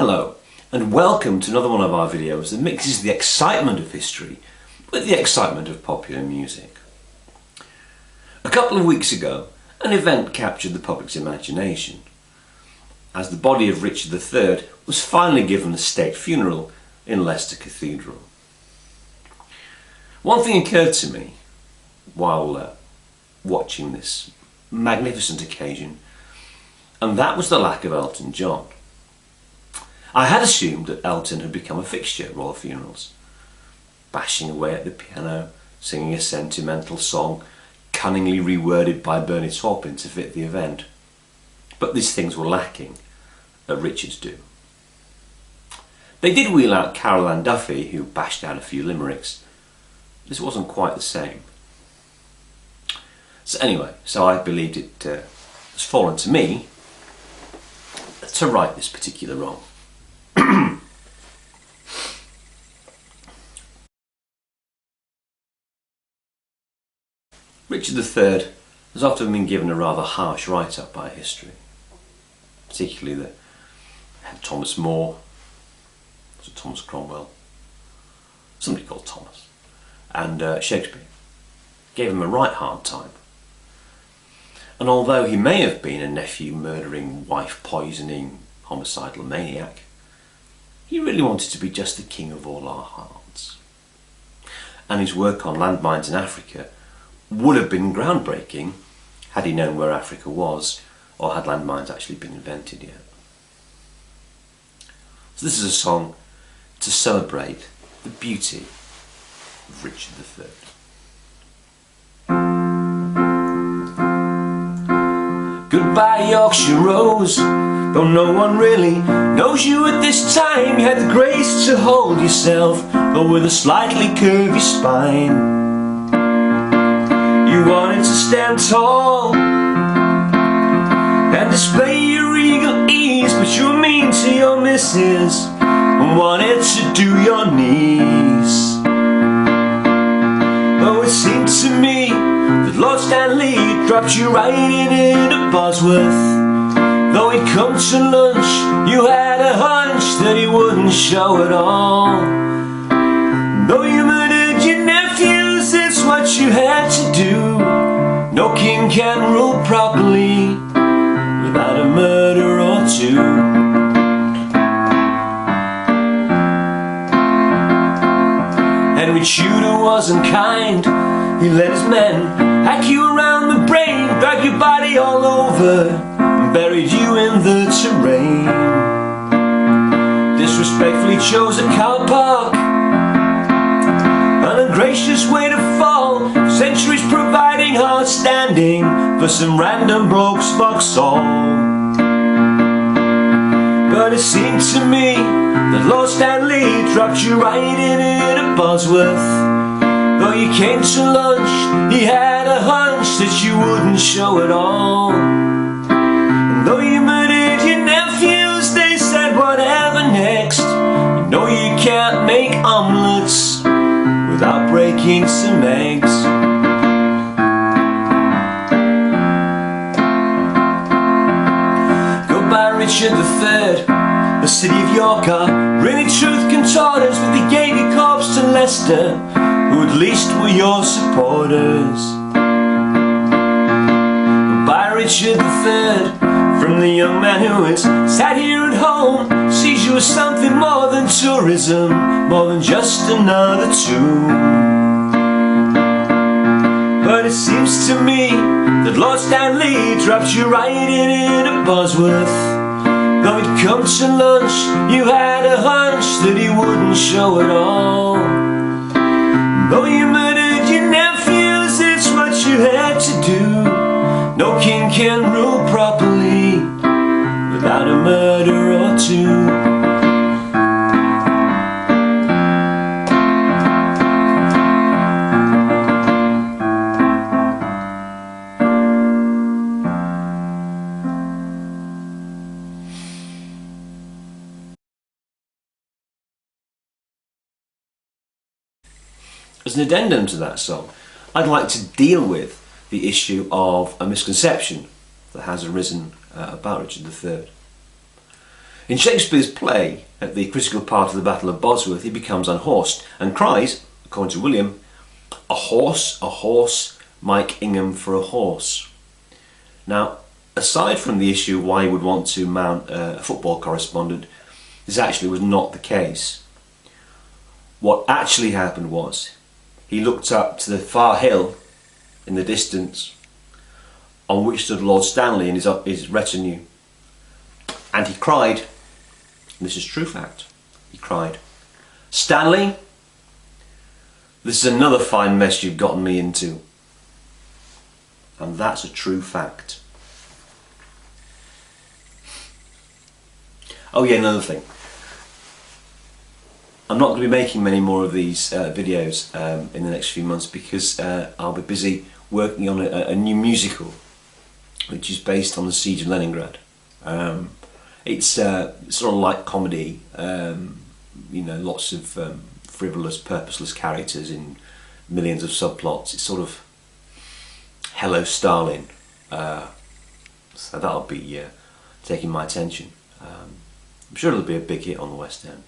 Hello and welcome to another one of our videos that mixes the excitement of history with the excitement of popular music. A couple of weeks ago, an event captured the public's imagination as the body of Richard III was finally given a state funeral in Leicester Cathedral. One thing occurred to me while watching this magnificent occasion, and that was the lack of Elton John. I had assumed that Elton had become a fixture at royal funerals, bashing away at the piano, singing a sentimental song, cunningly reworded by Bernie Taupin to fit the event. But these things were lacking at Richard's do. They did wheel out Carol Ann Duffy, who bashed out a few limericks. This wasn't quite the same. So anyway, I believed it has fallen to me to right this particular wrong. Richard III has often been given a rather harsh write-up by history, particularly Thomas More, Thomas Cromwell, somebody called Thomas, and Shakespeare gave him a right hard time. And although he may have been a nephew-murdering, wife-poisoning, homicidal maniac, he really wanted to be just the king of all our hearts. And his work on landmines in Africa would have been groundbreaking had he known where Africa was, or had landmines actually been invented yet. So this is a song to celebrate the beauty of Richard III. Goodbye Yorkshire Rose, though no one really knows you at this time. You had the grace to hold yourself, though with a slightly curvy spine. You wanted to stand tall and display your regal ease, but you were mean to your missus and wanted to do your knees. Oh, it seemed to me that Lord Stanley dropped you right into Bosworth. Though he'd come to lunch, you had a hunch that he wouldn't show at all. Though you murdered your nephews, it's what you had to do. No king can rule properly without a murder or two. Henry Tudor wasn't kind. He let his men hack you around the brain, drag your body all over, and buried you in the terrain. Disrespectfully chose a car park, an ungracious way to fall, centuries providing hard standing for some random broke Vauxhall. But it seemed to me that Lord Stanley dropped you right into Bosworth. Though you came to lunch, he had a hunch that you wouldn't show at all. And though you murdered your nephews, they said whatever next. You know you can't make omelettes without breaking some eggs. Goodbye Richard III, the city of York are really truth contorters, but they gave your corpse to Leicester, who at least were your supporters. By Richard III, from the young man who is sat here at home, sees you as something more than tourism, more than just another tomb. But it seems to me that Lord Stanley dropped you right into Bosworth. Though he'd come to lunch, you had a hunch that he wouldn't show at all. Though you murdered your nephews, it's what you had to do. No king can rule properly without a murder or two. As an addendum to that song, I'd like to deal with the issue of a misconception that has arisen about Richard III. In Shakespeare's play, at the critical part of the Battle of Bosworth, he becomes unhorsed and cries, according to William, a horse, Mike Ingham for a horse." Now, aside from the issue why he would want to mount a football correspondent, this actually was not the case. What actually happened was, he looked up to the far hill in the distance on which stood Lord Stanley and his retinue, and he cried, and this is true fact, he cried, "Stanley, this is another fine mess you've gotten me into." And that's a true fact. Oh yeah, another thing. I'm not going to be making many more of these videos in the next few months because I'll be busy working on a new musical which is based on the Siege of Leningrad. It's sort of like comedy, you know, lots of frivolous, purposeless characters in millions of subplots. It's sort of Hello Stalin, so that'll be taking my attention. I'm sure it'll be a big hit on the West End.